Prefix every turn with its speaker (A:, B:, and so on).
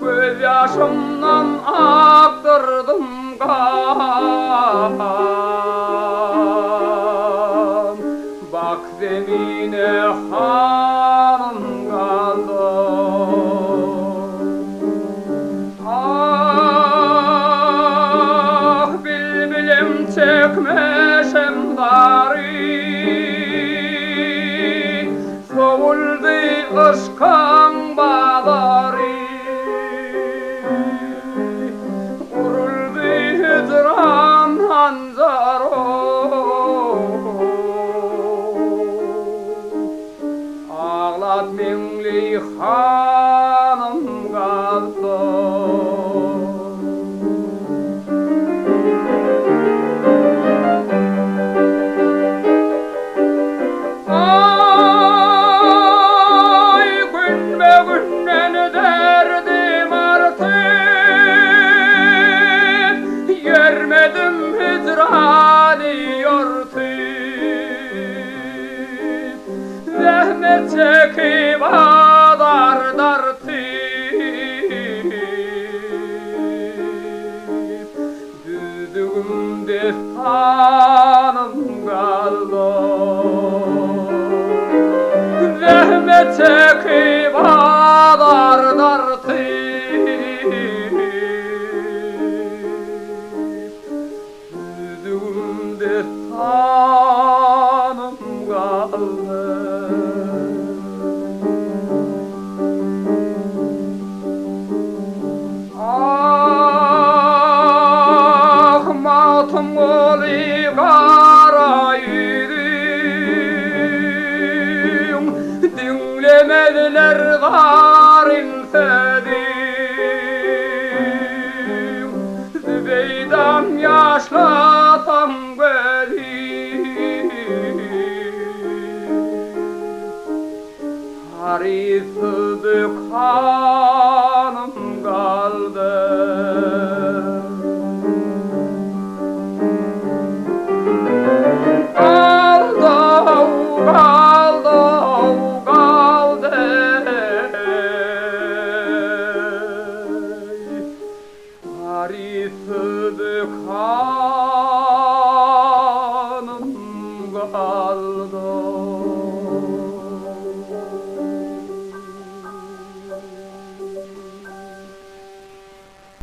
A: göz yaşımdan aktırdım kan. Bak zemine hanım kaldı. Ah bilbilim çekmeşem dari, soğuldu ışkan badari. Vuruldu hicran hanzaro, ağlat minli hanım kaldı. Görmedim hicrani yortip, zahmet çekip ağlar dartip. Düzdüğümde hanım kaldı, zahmet çekip ağlar dartip. Hanım kaldı. Ah matım oli karaydım, dinlemediler garin sedim. Zübeydam yaşlatan Harisızlık hanım kaldı. Kaldı, kaldı, kaldı. Harisızlık hanım kaldı.